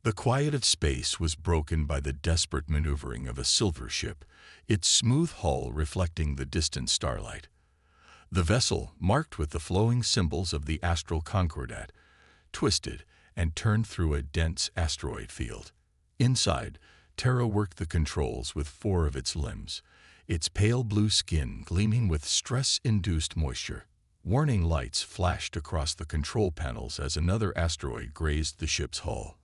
The quiet of space was broken by the desperate maneuvering of a silver ship, its smooth hull reflecting the distant starlight. The vessel, marked with the flowing symbols of the astral concordat, twisted and turned through a dense asteroid field. Inside, Terra worked the controls with 4 of its limbs, its pale blue skin gleaming with stress-induced moisture. Warning lights flashed across the control panels as another asteroid grazed the ship's hull.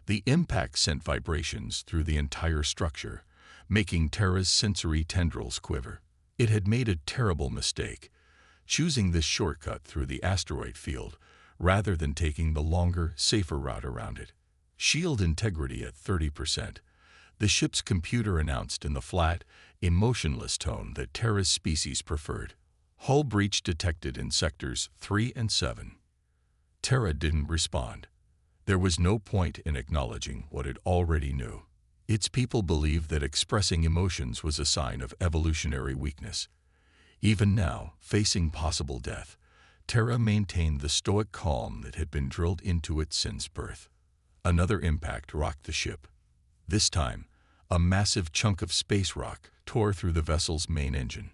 The impact sent vibrations through the entire structure, making Terra's sensory tendrils quiver. It had made a terrible mistake, choosing this shortcut through the asteroid field rather than taking the longer, safer route around it. Shield integrity at 30%. The ship's computer announced in the flat, emotionless tone that Terra's species preferred. Hull breach detected in sectors 3 and 7. Terra didn't respond. There was no point in acknowledging what it already knew. Its people believed that expressing emotions was a sign of evolutionary weakness. Even now, facing possible death, Terra maintained the stoic calm that had been drilled into it since birth. Another impact rocked the ship. This time, a massive chunk of space rock tore through the vessel's main engine.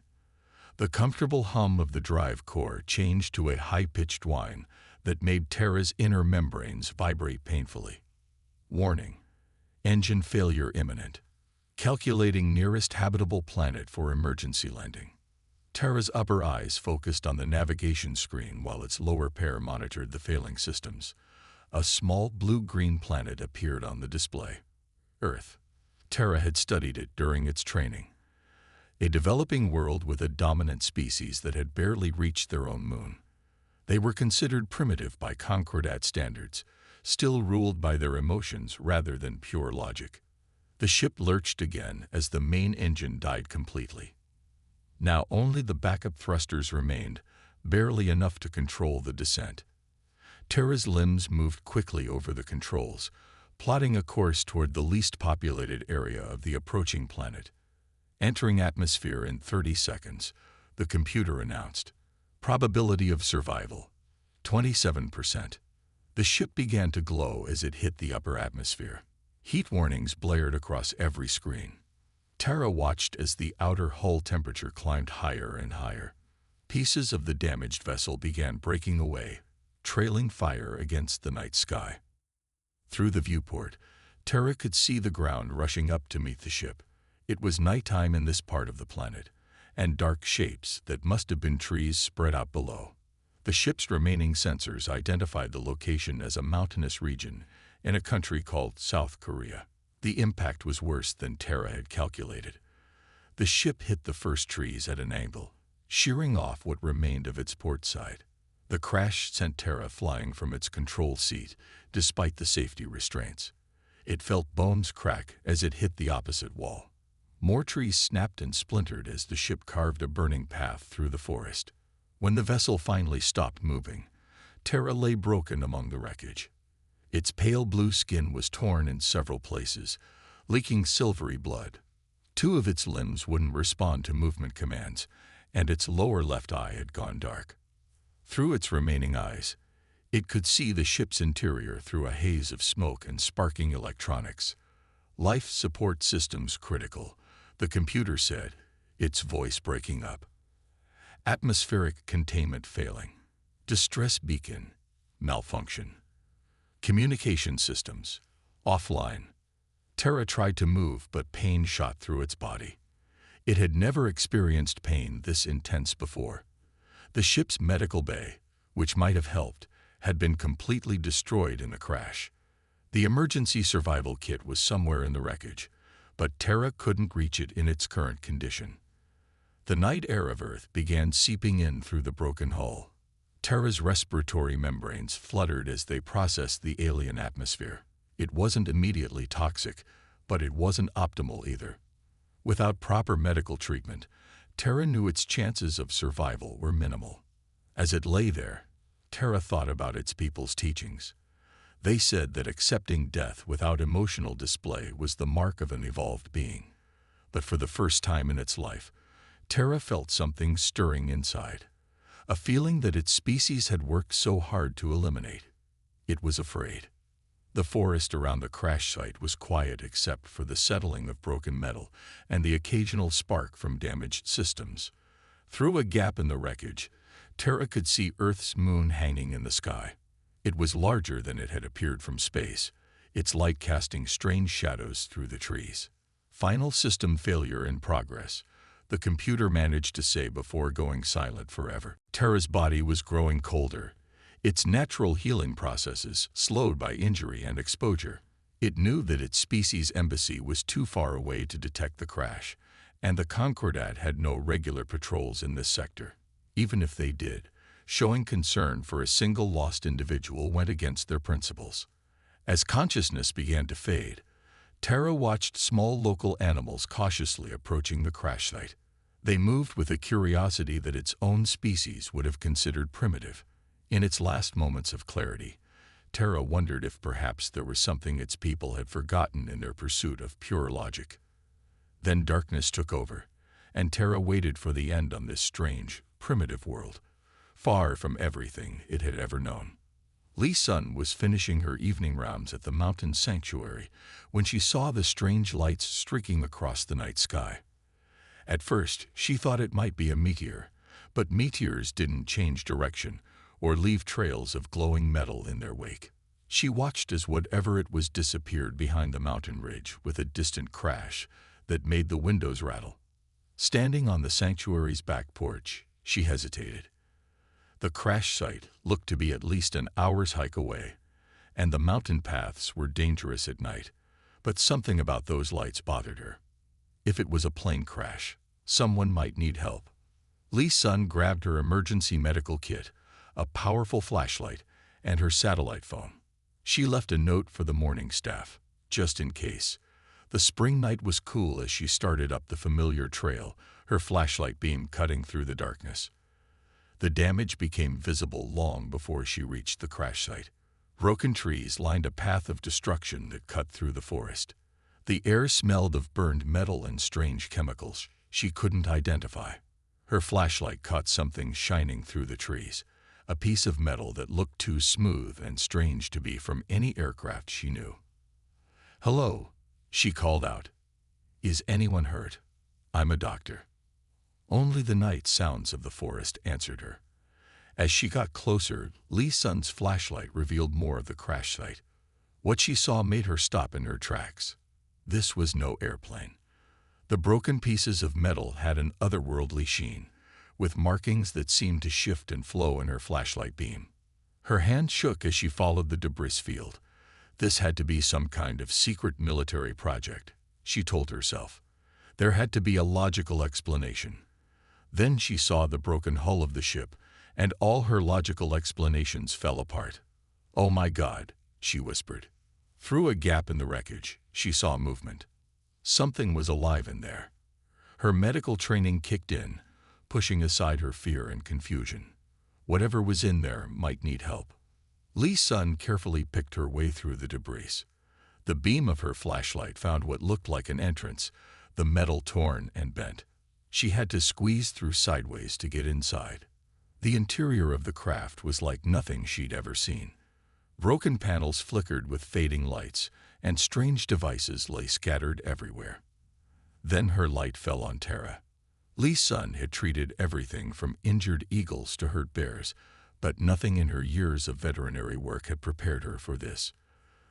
The comfortable hum of the drive core changed to a high-pitched whine that made Terra's inner membranes vibrate painfully. Warning: engine failure imminent. Calculating nearest habitable planet for emergency landing. Terra's upper eyes focused on the navigation screen while its lower pair monitored the failing systems. A small blue-green planet appeared on the display. Earth. Terra had studied it during its training. A developing world with a dominant species that had barely reached their own moon. They were considered primitive by Concordat standards, still ruled by their emotions rather than pure logic. The ship lurched again as the main engine died completely. Now only the backup thrusters remained, barely enough to control the descent. Terra's limbs moved quickly over the controls, plotting a course toward the least populated area of the approaching planet. Entering atmosphere in 30 seconds, the computer announced. Probability of survival, 27%. The ship began to glow as it hit the upper atmosphere. Heat warnings blared across every screen. Terra watched as the outer hull temperature climbed higher and higher. Pieces of the damaged vessel began breaking away, trailing fire against the night sky. Through the viewport, Terra could see the ground rushing up to meet the ship. It was nighttime in this part of the planet, and dark shapes that must have been trees spread out below. The ship's remaining sensors identified the location as a mountainous region in a country called South Korea. The impact was worse than Terra had calculated. The ship hit the first trees at an angle, shearing off what remained of its port side. The crash sent Terra flying from its control seat, despite the safety restraints. It felt bones crack as it hit the opposite wall. More trees snapped and splintered as the ship carved a burning path through the forest. When the vessel finally stopped moving, Terra lay broken among the wreckage. Its pale blue skin was torn in several places, leaking silvery blood. 2 of its limbs wouldn't respond to movement commands, and its lower left eye had gone dark. Through its remaining eyes, it could see the ship's interior through a haze of smoke and sparking electronics. Life support systems critical, the computer said, its voice breaking up. Atmospheric containment failing. Distress beacon, malfunction. Communication systems, offline. Terra tried to move, but pain shot through its body. It had never experienced pain this intense before. The ship's medical bay, which might have helped, had been completely destroyed in the crash. The emergency survival kit was somewhere in the wreckage, but Terra couldn't reach it in its current condition. The night air of Earth began seeping in through the broken hull. Terra's respiratory membranes fluttered as they processed the alien atmosphere. It wasn't immediately toxic, but it wasn't optimal either. Without proper medical treatment, Terra knew its chances of survival were minimal. As it lay there, Terra thought about its people's teachings. They said that accepting death without emotional display was the mark of an evolved being. But for the first time in its life, Terra felt something stirring inside, a feeling that its species had worked so hard to eliminate. It was afraid. The forest around the crash site was quiet except for the settling of broken metal and the occasional spark from damaged systems. Through a gap in the wreckage, Tara could see Earth's moon hanging in the sky. It was larger than it had appeared from space, its light casting strange shadows through the trees. Final system failure in progress, the computer managed to say before going silent forever. Tara's body was growing colder, its natural healing processes slowed by injury and exposure. It knew that its species' embassy was too far away to detect the crash, and the Concordat had no regular patrols in this sector. Even if they did, showing concern for a single lost individual went against their principles. As consciousness began to fade, Tara watched small local animals cautiously approaching the crash site. They moved with a curiosity that its own species would have considered primitive. In its last moments of clarity, Tara wondered if perhaps there was something its people had forgotten in their pursuit of pure logic. Then darkness took over, and Tara waited for the end on this strange, primitive world, far from everything it had ever known. Lee Sun was finishing her evening rounds at the mountain sanctuary when she saw the strange lights streaking across the night sky. At first, she thought it might be a meteor, but meteors didn't change direction or leave trails of glowing metal in their wake. She watched as whatever it was disappeared behind the mountain ridge with a distant crash that made the windows rattle. Standing on the sanctuary's back porch, she hesitated. The crash site looked to be at least an hour's hike away, and the mountain paths were dangerous at night, but something about those lights bothered her. If it was a plane crash, someone might need help. Lee Sun grabbed her emergency medical kit, a powerful flashlight, and her satellite phone. She left a note for the morning staff, just in case. The spring night was cool as she started up the familiar trail, her flashlight beam cutting through the darkness. The damage became visible long before she reached the crash site. Broken trees lined a path of destruction that cut through the forest. The air smelled of burned metal and strange chemicals she couldn't identify. Her flashlight caught something shining through the trees, a piece of metal that looked too smooth and strange to be from any aircraft she knew. "Hello," she called out. "Is anyone hurt? I'm a doctor." Only the night sounds of the forest answered her. As she got closer, Lee Sun's flashlight revealed more of the crash site. What she saw made her stop in her tracks. This was no airplane. The broken pieces of metal had an otherworldly sheen, with markings that seemed to shift and flow in her flashlight beam. Her hand shook as she followed the debris field. This had to be some kind of secret military project, she told herself. There had to be a logical explanation. Then she saw the broken hull of the ship, and all her logical explanations fell apart. "Oh my God," she whispered. Through a gap in the wreckage, she saw movement. Something was alive in there. Her medical training kicked in, pushing aside her fear and confusion. Whatever was in there might need help. Lee Sun carefully picked her way through the debris. The beam of her flashlight found what looked like an entrance, the metal torn and bent. She had to squeeze through sideways to get inside. The interior of the craft was like nothing she'd ever seen. Broken panels flickered with fading lights, and strange devices lay scattered everywhere. Then her light fell on Tara. Lee Sun had treated everything from injured eagles to hurt bears, but nothing in her years of veterinary work had prepared her for this.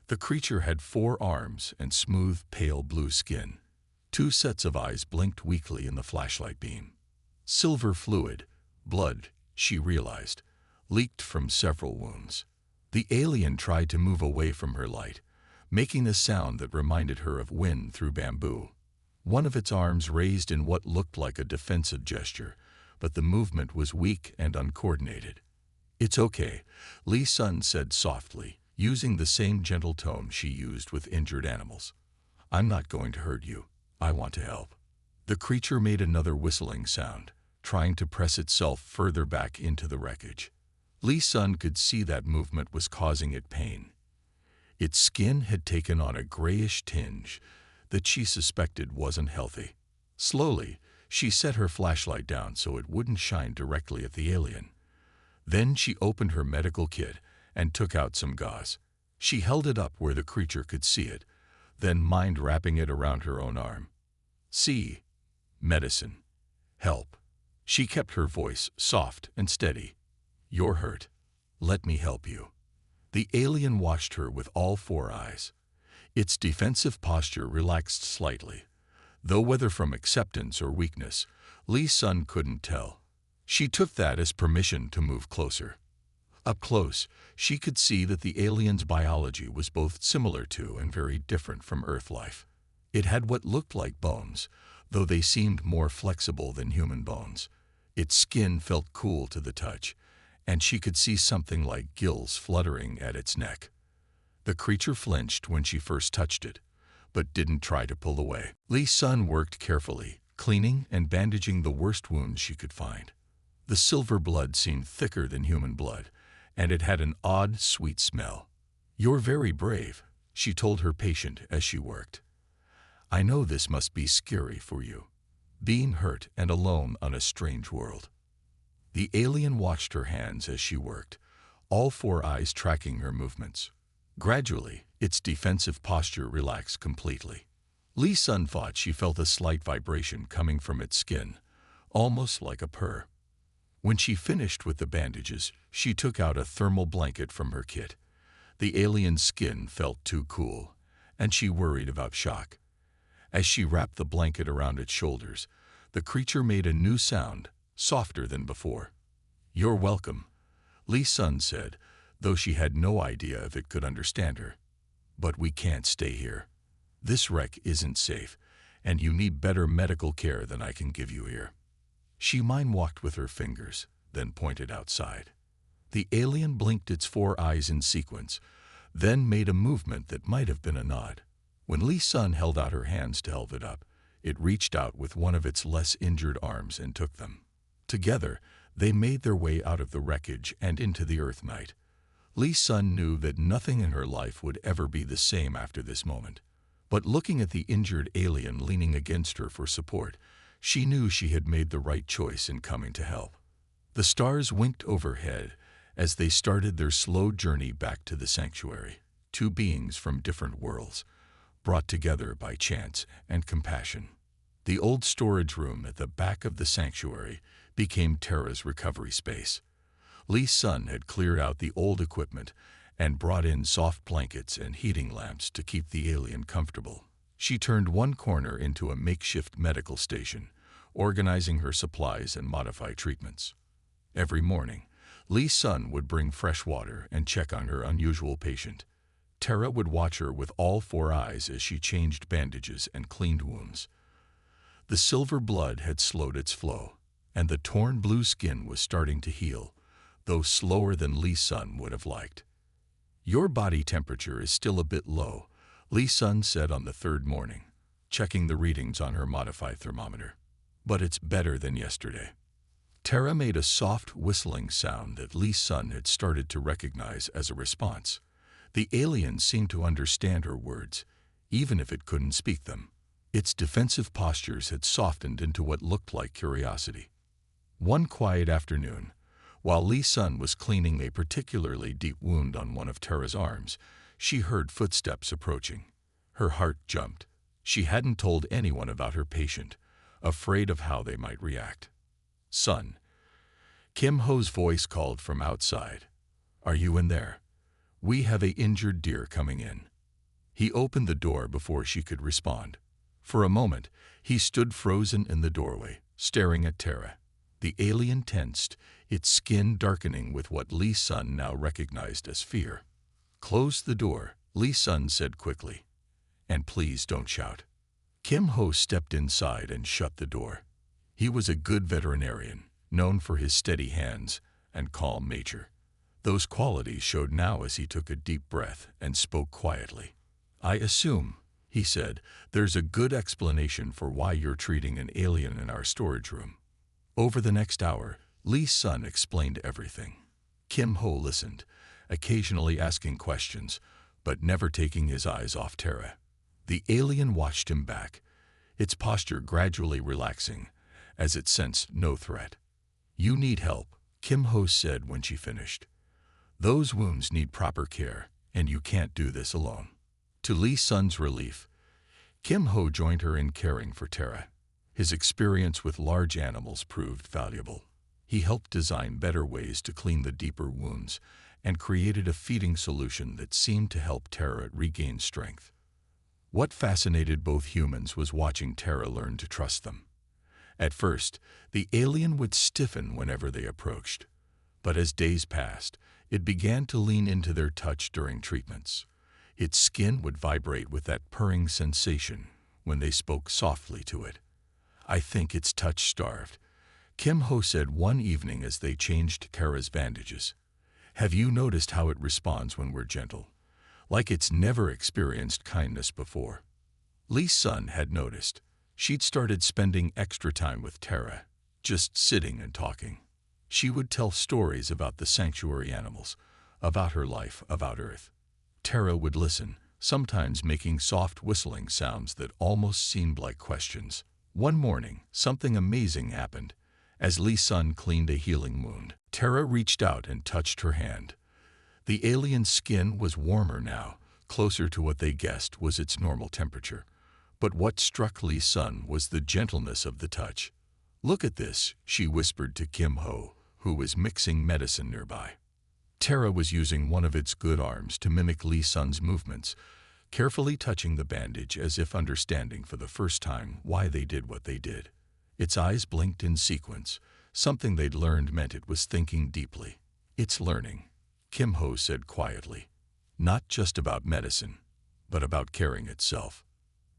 The creature had 4 arms and smooth, pale blue skin. 2 sets of eyes blinked weakly in the flashlight beam. Silver fluid, blood, she realized, leaked from several wounds. The alien tried to move away from her light, making a sound that reminded her of wind through bamboo. One of its arms raised in what looked like a defensive gesture, but the movement was weak and uncoordinated. "It's okay," Lee Sun said softly, using the same gentle tone she used with injured animals. "I'm not going to hurt you. I want to help." The creature made another whistling sound, trying to press itself further back into the wreckage. Lee Sun could see that movement was causing it pain. Its skin had taken on a grayish tinge that she suspected wasn't healthy. Slowly, she set her flashlight down so it wouldn't shine directly at the alien. Then she opened her medical kit and took out some gauze. She held it up where the creature could see it, then mind wrapping it around her own arm. See, medicine, help. She kept her voice soft and steady. You're hurt. Let me help you. The alien watched her with all four eyes. Its defensive posture relaxed slightly, though whether from acceptance or weakness, Lee Sun couldn't tell. She took that as permission to move closer. Up close, she could see that the alien's biology was both similar to and very different from Earth life. It had what looked like bones, though they seemed more flexible than human bones. Its skin felt cool to the touch, and she could see something like gills fluttering at its neck. The creature flinched when she first touched it, but didn't try to pull away. Lee Sun worked carefully, cleaning and bandaging the worst wounds she could find. The silver blood seemed thicker than human blood, and it had an odd, sweet smell. You're very brave, she told her patient as she worked. I know this must be scary for you, being hurt and alone on a strange world. The alien watched her hands as she worked, all four eyes tracking her movements. Gradually, its defensive posture relaxed completely. Lee Sun thought she felt a slight vibration coming from its skin, almost like a purr. When she finished with the bandages, she took out a thermal blanket from her kit. The alien's skin felt too cool, and she worried about shock. As she wrapped the blanket around its shoulders, the creature made a new sound, softer than before. You're welcome, Lee Sun said, though she had no idea if it could understand her. But we can't stay here. This wreck isn't safe, and you need better medical care than I can give you here. She mind-walked with her fingers, then pointed outside. The alien blinked its four eyes in sequence, then made a movement that might have been a nod. When Lee Sun held out her hands to help it up, it reached out with one of its less injured arms and took them. Together, they made their way out of the wreckage and into the Earth night. Lee Sun knew that nothing in her life would ever be the same after this moment. But looking at the injured alien leaning against her for support, she knew she had made the right choice in coming to help. The stars winked overhead as they started their slow journey back to the sanctuary. Two beings from different worlds, brought together by chance and compassion. The old storage room at the back of the sanctuary became Terra's recovery space. Lee Sun had cleared out the old equipment and brought in soft blankets and heating lamps to keep the alien comfortable. She turned one corner into a makeshift medical station, organizing her supplies and modify treatments. Every morning, Lee Sun would bring fresh water and check on her unusual patient. Terra would watch her with all four eyes as she changed bandages and cleaned wounds. The silver blood had slowed its flow, and the torn blue skin was starting to heal, though slower than Lee Sun would have liked. Your body temperature is still a bit low, Lee Sun said on the third morning, checking the readings on her modified thermometer. But it's better than yesterday. Terra made a soft whistling sound that Lee Sun had started to recognize as a response. The alien seemed to understand her words, even if it couldn't speak them. Its defensive postures had softened into what looked like curiosity. One quiet afternoon, while Lee Sun was cleaning a particularly deep wound on one of Terra's arms, she heard footsteps approaching. Her heart jumped. She hadn't told anyone about her patient, afraid of how they might react. Son, Kim Ho's voice called from outside. Are you in there? We have a injured deer coming in. He opened the door before she could respond. For a moment, he stood frozen in the doorway, staring at Terra. The alien tensed, its skin darkening with what Lee Sun now recognized as fear. Close the door, Lee Sun said quickly. And please don't shout. Kim Ho stepped inside and shut the door. He was a good veterinarian, known for his steady hands and calm nature. Those qualities showed now as he took a deep breath and spoke quietly. I assume, he said, there's a good explanation for why you're treating an alien in our storage room. Over the next hour, Lee Sun explained everything. Kim Ho listened, occasionally asking questions, but never taking his eyes off Terra. The alien watched him back, its posture gradually relaxing as it sensed no threat. You need help, Kim Ho said when she finished. Those wounds need proper care, and you can't do this alone. To Lee Sun's relief, Kim Ho joined her in caring for Tara. His experience with large animals proved valuable. He helped design better ways to clean the deeper wounds and created a feeding solution that seemed to help Tara regain strength. What fascinated both humans was watching Tara learn to trust them. At first, the alien would stiffen whenever they approached, but as days passed, it began to lean into their touch during treatments. Its skin would vibrate with that purring sensation when they spoke softly to it. "I think it's touch-starved," Kim Ho said one evening as they changed Tara's bandages. "Have you noticed how it responds when we're gentle? Like it's never experienced kindness before." Lee Sun had noticed. She'd started spending extra time with Tara, just sitting and talking. She would tell stories about the sanctuary animals, about her life, about Earth. Tara would listen, sometimes making soft whistling sounds that almost seemed like questions. One morning, something amazing happened. As Lee Sun cleaned a healing wound, Tara reached out and touched her hand. The alien's skin was warmer now, closer to what they guessed was its normal temperature. But what struck Lee Sun was the gentleness of the touch. "Look at this," she whispered to Kim Ho, who was mixing medicine nearby. Tara was using one of its good arms to mimic Lee Sun's movements, carefully touching the bandage as if understanding for the first time why they did what they did. Its eyes blinked in sequence. Something they'd learned meant it was thinking deeply. "It's learning," Kim Ho said quietly. "Not just about medicine, but about caring itself."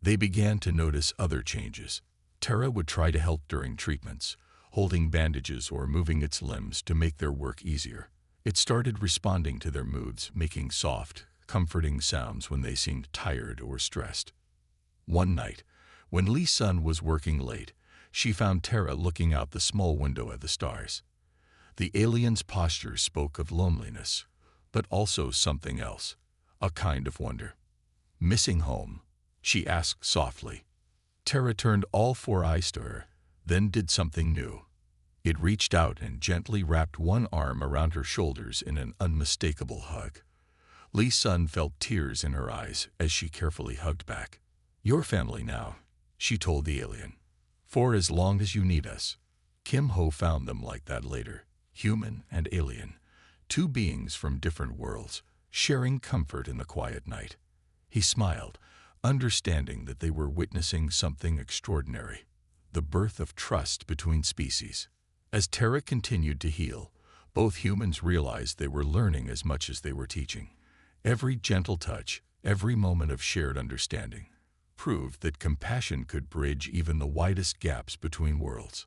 They began to notice other changes. Tara would try to help during treatments, holding bandages or moving its limbs to make their work easier. It started responding to their moods, making soft, comforting sounds when they seemed tired or stressed. One night, when Lee Sun was working late, she found Tara looking out the small window at the stars. The alien's posture spoke of loneliness, but also something else, a kind of wonder. "Missing home?" she asked softly. Tara turned all four eyes to her, then did something new. It reached out and gently wrapped one arm around her shoulders in an unmistakable hug. Lee Sun felt tears in her eyes as she carefully hugged back. "Your family now," she told the alien. "For as long as you need us." Kim Ho found them like that later, human and alien, two beings from different worlds, sharing comfort in the quiet night. He smiled, understanding that they were witnessing something extraordinary, the birth of trust between species. As Tara continued to heal, both humans realized they were learning as much as they were teaching. Every gentle touch, every moment of shared understanding, proved that compassion could bridge even the widest gaps between worlds.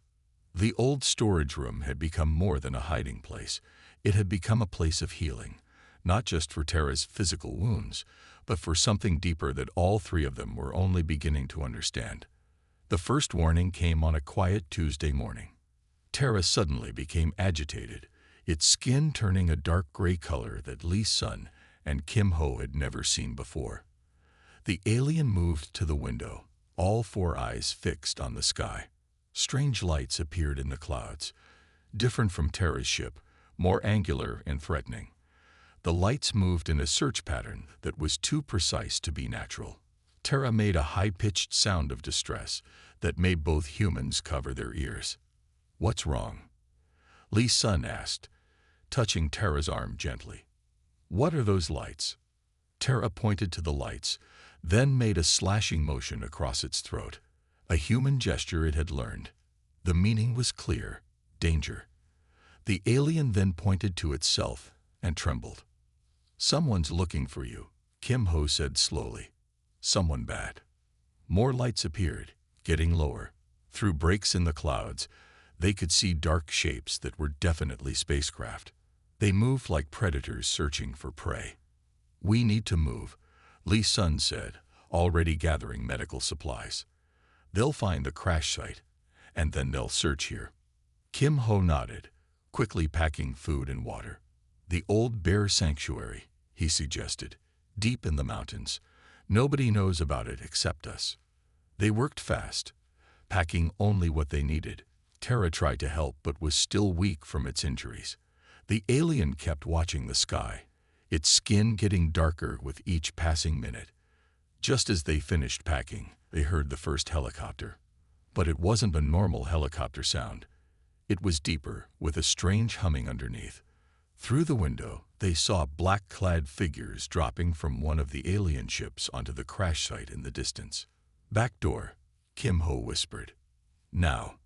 The old storage room had become more than a hiding place. It had become a place of healing, not just for Tara's physical wounds, but for something deeper that all three of them were only beginning to understand. The first warning came on a quiet Tuesday morning. Tara suddenly became agitated, its skin turning a dark gray color that Lee Sun and Kim Ho had never seen before. The alien moved to the window, all four eyes fixed on the sky. Strange lights appeared in the clouds, different from Tara's ship, more angular and threatening. The lights moved in a search pattern that was too precise to be natural. Tara made a high-pitched sound of distress that made both humans cover their ears. "What's wrong?" Lee Sun asked, touching Tara's arm gently. "What are those lights?" Tara pointed to the lights, then made a slashing motion across its throat, a human gesture it had learned. The meaning was clear: danger. The alien then pointed to itself and trembled. "Someone's looking for you," Kim Ho said slowly. "Someone bad." More lights appeared, getting lower. Through breaks in the clouds, they could see dark shapes that were definitely spacecraft. They moved like predators searching for prey. "We need to move," Lee Sun said, already gathering medical supplies. "They'll find the crash site, and then they'll search here." Kim Ho nodded, quickly packing food and water. "The old bear sanctuary," he suggested, "deep in the mountains. Nobody knows about it except us." They worked fast, packing only what they needed. Tara tried to help but was still weak from its injuries. The alien kept watching the sky, its skin getting darker with each passing minute. Just as they finished packing, they heard the first helicopter. But it wasn't a normal helicopter sound. It was deeper, with a strange humming underneath. Through the window, they saw black-clad figures dropping from one of the alien ships onto the crash site in the distance. "Back door," Kim Ho whispered. "Now."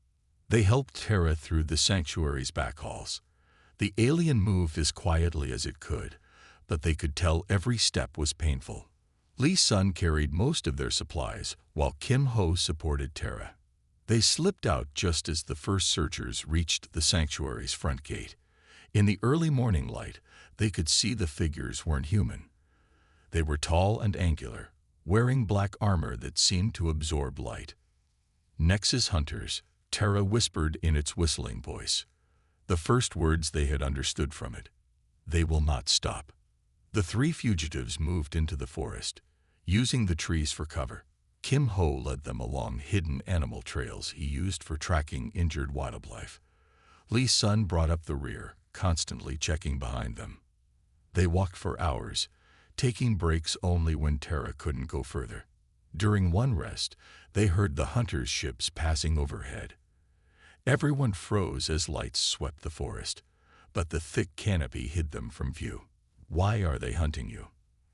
They helped Terra through the sanctuary's back halls. The alien moved as quietly as it could, but they could tell every step was painful. Lee Sun carried most of their supplies, while Kim Ho supported Terra. They slipped out just as the first searchers reached the sanctuary's front gate. In the early morning light, they could see the figures weren't human. They were tall and angular, wearing black armor that seemed to absorb light. "Nexus hunters," Terra whispered in its whistling voice. The first words they had understood from it. "They will not stop." The three fugitives moved into the forest, using the trees for cover. Kim Ho led them along hidden animal trails he used for tracking injured wildlife. Lee Sun brought up the rear, constantly checking behind them. They walked for hours, taking breaks only when Terra couldn't go further. During one rest, they heard the hunters' ships passing overhead. Everyone froze as lights swept the forest, but the thick canopy hid them from view. "Why are they hunting you?"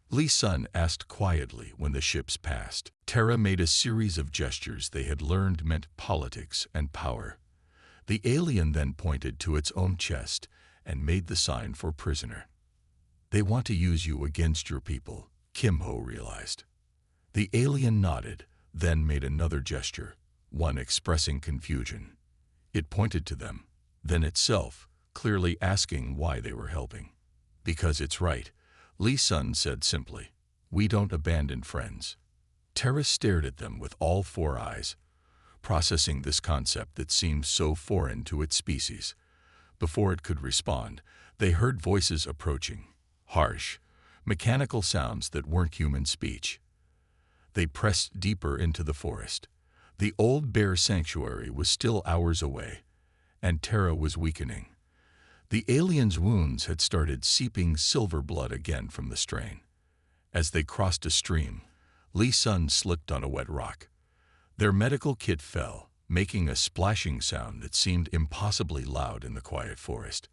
Lee Sun asked quietly when the ships passed. Terra made a series of gestures they had learned meant politics and power. The alien then pointed to its own chest and made the sign for prisoner. "They want to use you against your people," Kim Ho realized. The alien nodded, then made another gesture, one expressing confusion. It pointed to them, then itself, clearly asking why they were helping. "Because it's right," Lee Sun said simply. "We don't abandon friends." Terra stared at them with all four eyes, processing this concept that seemed so foreign to its species. Before it could respond, they heard voices approaching, harsh, mechanical sounds that weren't human speech. They pressed deeper into the forest. The old bear sanctuary was still hours away, and Terra was weakening. The aliens' wounds had started seeping silver blood again from the strain. As they crossed a stream, Lee Sun slipped on a wet rock. Their medical kit fell, making a splashing sound that seemed impossibly loud in the quiet forest.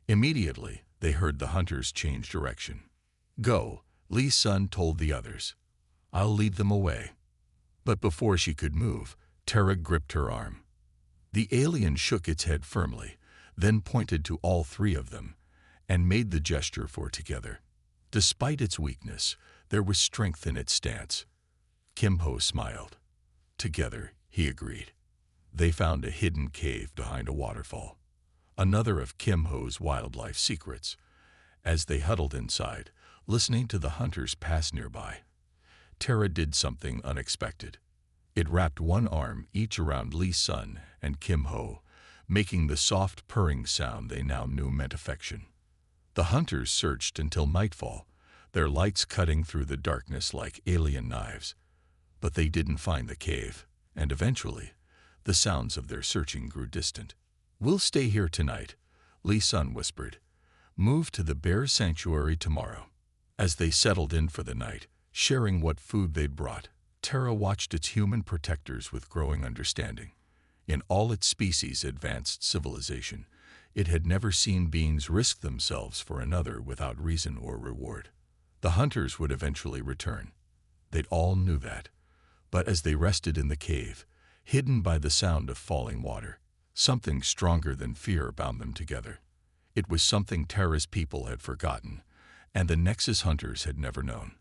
Immediately, they heard the hunters change direction. "Go," Lee Sun told the others. "I'll lead them away." But before she could move, Terra gripped her arm. The alien shook its head firmly, then pointed to all three of them, and made the gesture for together. Despite its weakness, there was strength in its stance. Kim Ho smiled. "Together," he agreed. They found a hidden cave behind a waterfall, another of Kim Ho's wildlife secrets. As they huddled inside, listening to the hunters pass nearby, Terra did something unexpected. It wrapped one arm each around Lee Sun and Kim Ho, making the soft purring sound they now knew meant affection. The hunters searched until nightfall, their lights cutting through the darkness like alien knives. But they didn't find the cave, and eventually, the sounds of their searching grew distant. "We'll stay here tonight," Lee Sun whispered. "Move to the bear sanctuary tomorrow." As they settled in for the night, sharing what food they'd brought, Terra watched its human protectors with growing understanding. In all its species' advanced civilization, it had never seen beings risk themselves for another without reason or reward. The hunters would eventually return. They'd all knew that. But as they rested in the cave, hidden by the sound of falling water, something stronger than fear bound them together. It was something Terra's people had forgotten, and the Nexus hunters had never known.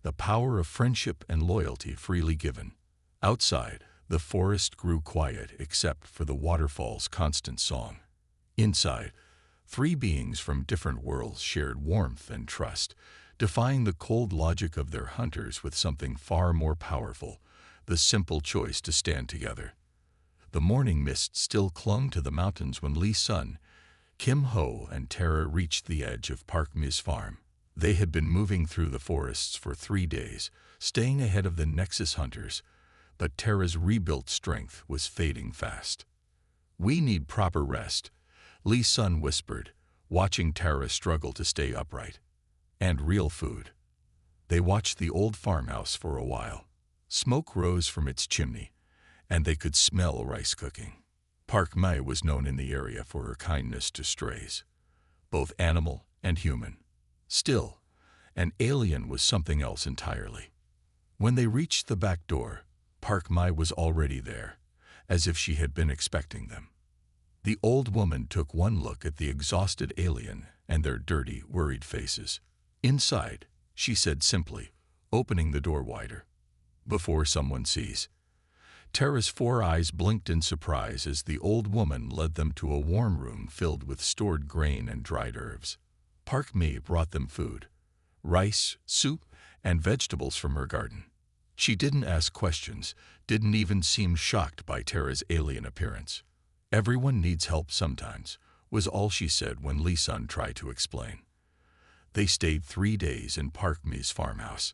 The power of friendship and loyalty freely given. Outside, the forest grew quiet except for the waterfall's constant song. Inside, three beings from different worlds shared warmth and trust, defying the cold logic of their hunters with something far more powerful, the simple choice to stand together. The morning mist still clung to the mountains when Lee Sun, Kim Ho, and Terra reached the edge of Park Mi's farm. They had been moving through the forests for 3 days, staying ahead of the Nexus hunters, but Terra's rebuilt strength was fading fast. "We need proper rest," Lee Sun whispered, watching Terra struggle to stay upright. and real food. They watched the old farmhouse for a while. Smoke rose from its chimney, and they could smell rice cooking. Park Mai was known in the area for her kindness to strays, both animal and human. Still, an alien was something else entirely. When they reached the back door, Park Mai was already there, as if she had been expecting them. The old woman took one look at the exhausted alien and their dirty, worried faces. "Inside," she said simply, opening the door wider. "Before someone sees." Tara's 4 eyes blinked in surprise as the old woman led them to a warm room filled with stored grain and dried herbs. Park Mai brought them food, rice, soup, and vegetables from her garden. She didn't ask questions, didn't even seem shocked by Tara's alien appearance. "Everyone needs help sometimes," was all she said when Lee Sun tried to explain. They stayed 3 days in Park Mai's farmhouse.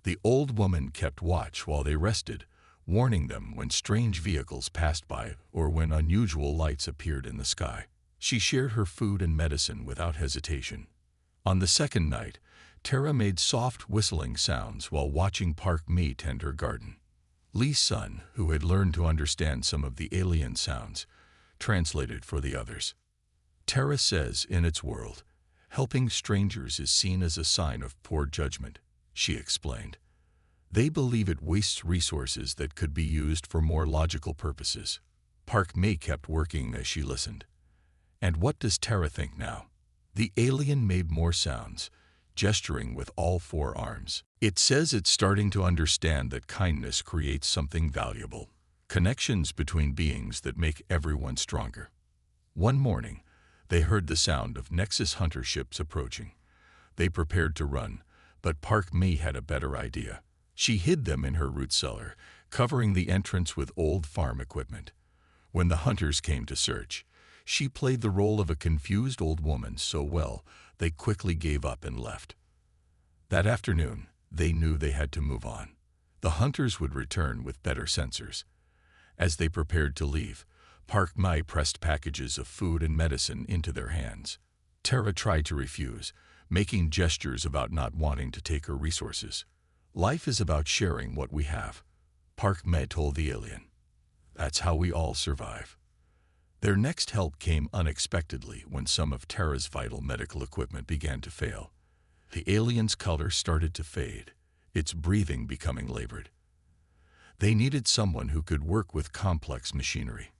The old woman kept watch while they rested, warning them when strange vehicles passed by or when unusual lights appeared in the sky. She shared her food and medicine without hesitation. On the second night, Tara made soft whistling sounds while watching Park Mai tend her garden. Lee Sun, who had learned to understand some of the alien sounds, translated for the others. "Tara says in its world, helping strangers is seen as a sign of poor judgment," she explained. "They believe it wastes resources that could be used for more logical purposes." Park Mai kept working as she listened. "And what does Tara think now?" The alien made more sounds, gesturing with all 4 arms. "It says it's starting to understand that kindness creates something valuable, connections between beings that make everyone stronger." One morning, they heard the sound of Nexus hunter ships approaching. They prepared to run, but Park Mai had a better idea. She hid them in her root cellar, covering the entrance with old farm equipment. When the hunters came to search, she played the role of a confused old woman so well they quickly gave up and left. That afternoon, they knew they had to move on. The hunters would return with better sensors. As they prepared to leave, Park Mai pressed packages of food and medicine into their hands. Tara tried to refuse, making gestures about not wanting to take her resources. "Life is about sharing what we have," Park Mai told the alien. "That's how we all survive." Their next help came unexpectedly when some of Tara's vital medical equipment began to fail. The alien's color started to fade, its breathing becoming labored. They needed someone who could work with complex machinery.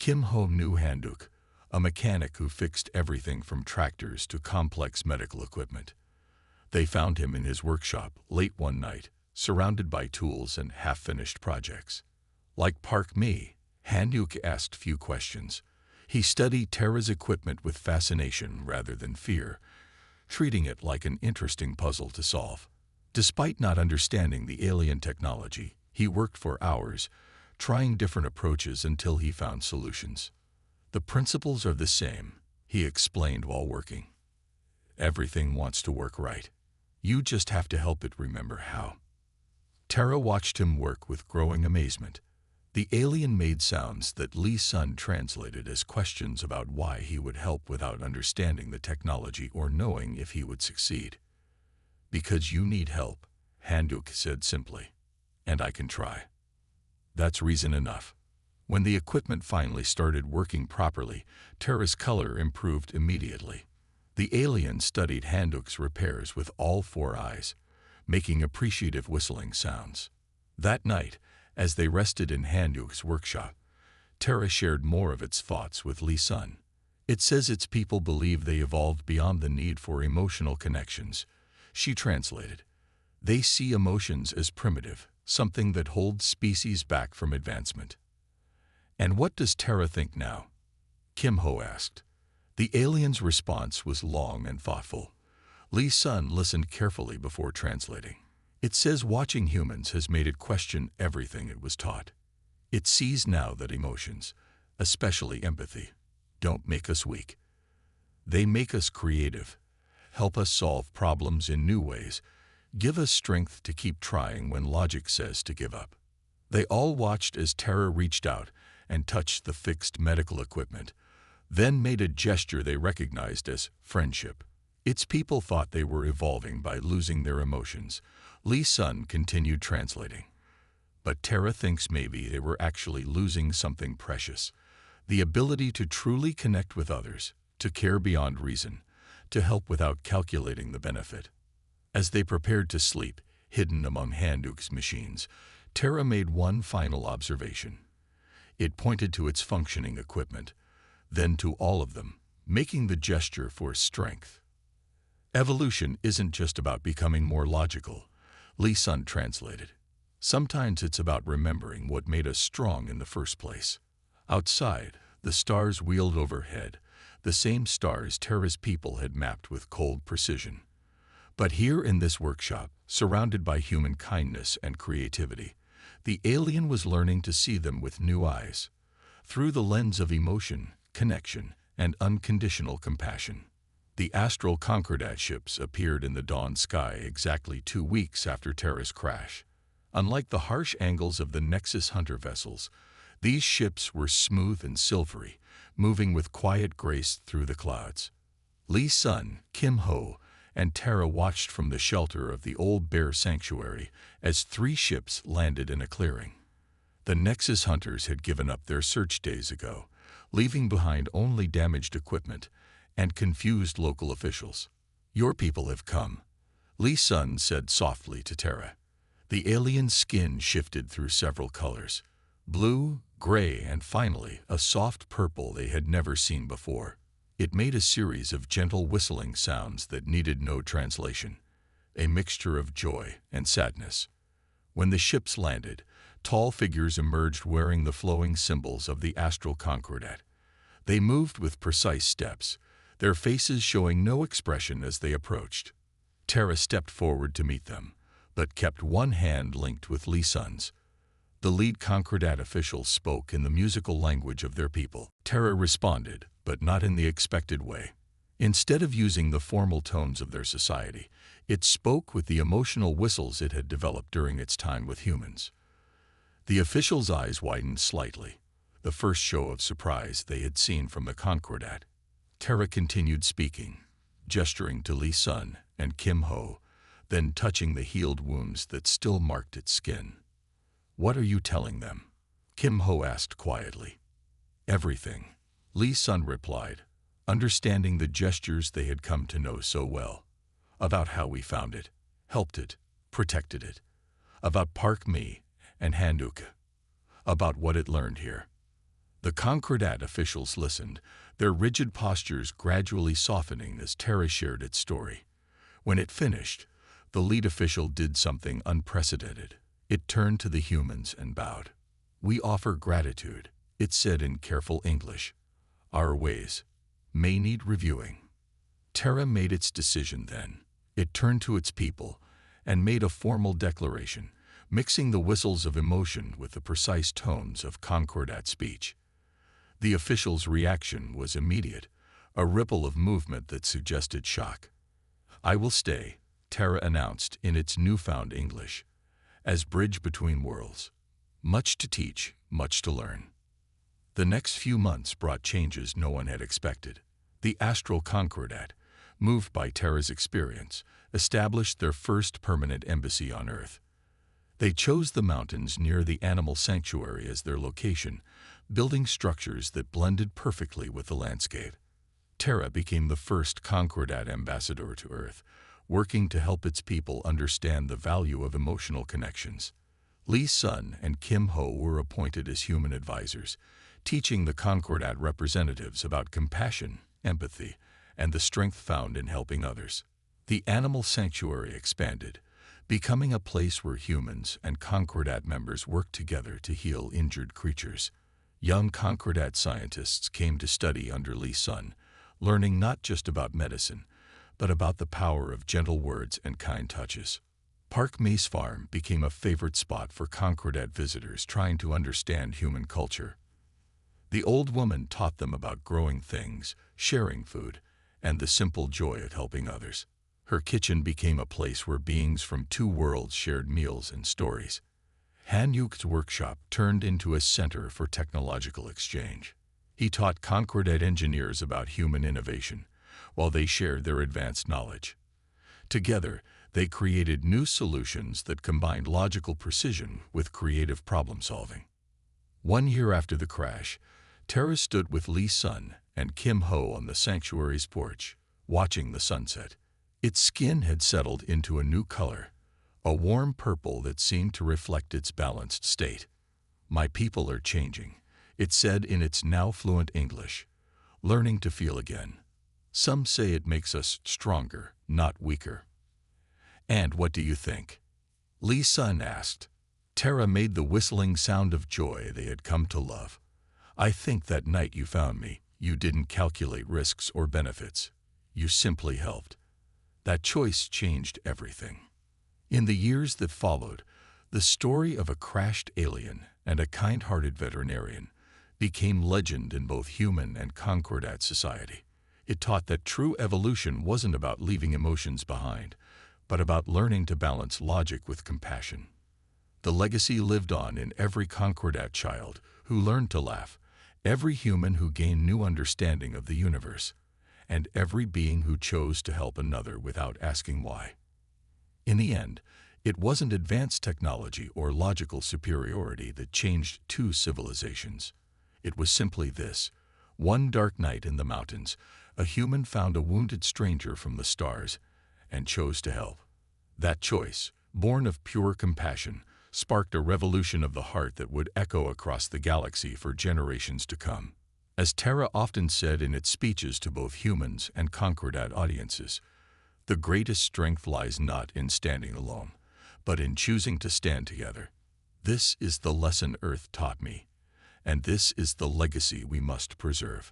Kim Ho knew Handuk, a mechanic who fixed everything from tractors to complex medical equipment. They found him in his workshop late one night, surrounded by tools and half-finished projects. Like Park Mai, Handuk asked few questions. He studied Tara's equipment with fascination rather than fear, treating it like an interesting puzzle to solve. Despite not understanding the alien technology, he worked for hours, trying different approaches until he found solutions. "The principles are the same," he explained while working. "Everything wants to work right. You just have to help it remember how." Tara watched him work with growing amazement. The alien made sounds that Lee Sun translated as questions about why he would help without understanding the technology or knowing if he would succeed. "Because you need help," Handuk said simply. "And I can try. That's reason enough." When the equipment finally started working properly, Tara's color improved immediately. The alien studied Handuk's repairs with all 4 eyes, making appreciative whistling sounds. That night, as they rested in Handuk's workshop, Tara shared more of its thoughts with Lee Sun. "It says its people believe they evolved beyond the need for emotional connections," she translated. "They see emotions as primitive, something that holds species back from advancement." "And what does Tara think now?" Kim Ho asked. The alien's response was long and thoughtful. Lee Sun listened carefully before translating. "It says watching humans has made it question everything it was taught. It sees now that emotions, especially empathy, don't make us weak. They make us creative, help us solve problems in new ways, give us strength to keep trying when logic says to give up." They all watched as Tara reached out and touched the fixed medical equipment, then made a gesture they recognized as friendship. Its people thought they were evolving by losing their emotions. Lee Sun continued translating. But Terra thinks maybe they were actually losing something precious. The ability to truly connect with others, to care beyond reason, to help without calculating the benefit. As they prepared to sleep, hidden among Handuk's machines, Terra made one final observation. It pointed to its functioning equipment, then to all of them, making the gesture for strength. Evolution isn't just about becoming more logical, Lee Sun translated. Sometimes it's about remembering what made us strong in the first place. Outside, the stars wheeled overhead, the same stars Terra's people had mapped with cold precision. But here in this workshop, surrounded by human kindness and creativity, the alien was learning to see them with new eyes, through the lens of emotion, connection, and unconditional compassion. The astral Concordat ships appeared in the dawn sky exactly 2 weeks after Terra's crash. Unlike the harsh angles of the Nexus Hunter vessels, these ships were smooth and silvery, moving with quiet grace through the clouds. Lee Sun, Kim Ho, and Terra watched from the shelter of the old bear sanctuary as 3 ships landed in a clearing. The Nexus Hunters had given up their search days ago, leaving behind only damaged equipment and confused local officials. "Your people have come," Lee Sun said softly to Terra. The alien's skin shifted through several colors: blue, gray, and finally a soft purple they had never seen before. It made a series of gentle whistling sounds that needed no translation, a mixture of joy and sadness. When the ships landed, tall figures emerged wearing the flowing symbols of the astral Concordat. They moved with precise steps, their faces showing no expression as they approached. Terra stepped forward to meet them, but kept one hand linked with Lee Sun's. The lead Concordat official spoke in the musical language of their people. Terra responded, but not in the expected way. Instead of using the formal tones of their society, it spoke with the emotional whistles it had developed during its time with humans. The official's eyes widened slightly, the first show of surprise they had seen from the Concordat. Terra continued speaking, gesturing to Lee Sun and Kim Ho, then touching the healed wounds that still marked its skin. "What are you telling them?" Kim Ho asked quietly. "Everything," Lee Sun replied, understanding the gestures they had come to know so well. "About how we found it, helped it, protected it. About Park Me and Handuka. About what it learned here." The Concordat officials listened, their rigid postures gradually softening as Terra shared its story. When it finished, the lead official did something unprecedented. It turned to the humans and bowed. "We offer gratitude," it said in careful English. "Our ways may need reviewing." Terra made its decision then. It turned to its people and made a formal declaration, mixing the whistles of emotion with the precise tones of Concordat speech. The official's reaction was immediate, a ripple of movement that suggested shock. "I will stay," Terra announced in its newfound English, "as bridge between worlds. Much to teach, much to learn." The next few months brought changes no one had expected. The astral Concordat, moved by Terra's experience, established their first permanent embassy on Earth. They chose the mountains near the animal sanctuary as their location, building structures that blended perfectly with the landscape. Terra became the first Concordat ambassador to Earth, working to help its people understand the value of emotional connections. Lee Sun and Kim Ho were appointed as human advisors, teaching the Concordat representatives about compassion, empathy, and the strength found in helping others. The animal sanctuary expanded, becoming a place where humans and Concordat members worked together to heal injured creatures. Young Concordat scientists came to study under Lee Sun, learning not just about medicine, but about the power of gentle words and kind touches. Park Me's farm became a favorite spot for Concordat visitors trying to understand human culture. The old woman taught them about growing things, sharing food, and the simple joy of helping others. Her kitchen became a place where beings from 2 worlds shared meals and stories. Hanyuk's workshop turned into a center for technological exchange. He taught Concordat engineers about human innovation, while they shared their advanced knowledge. Together, they created new solutions that combined logical precision with creative problem-solving. 1 year after the crash, Terra stood with Lee Sun and Kim Ho on the sanctuary's porch, watching the sunset. Its skin had settled into a new color, a warm purple that seemed to reflect its balanced state. "My people are changing," it said in its now fluent English, "learning to feel again. Some say it makes us stronger, not weaker." "And what do you think?" Lee Sun asked. Terra made the whistling sound of joy they had come to love. "I think that night you found me, you didn't calculate risks or benefits. You simply helped. That choice changed everything." In the years that followed, the story of a crashed alien and a kind-hearted veterinarian became legend in both human and Concordat society. It taught that true evolution wasn't about leaving emotions behind, but about learning to balance logic with compassion. The legacy lived on in every Concordat child who learned to laugh, every human who gained new understanding of the universe, and every being who chose to help another without asking why. In the end, it wasn't advanced technology or logical superiority that changed two civilizations. It was simply this: one dark night in the mountains, a human found a wounded stranger from the stars and chose to help. That choice, born of pure compassion, sparked a revolution of the heart that would echo across the galaxy for generations to come. As Terra often said in its speeches to both humans and Concordat audiences, "The greatest strength lies not in standing alone, but in choosing to stand together. This is the lesson Earth taught me, and this is the legacy we must preserve."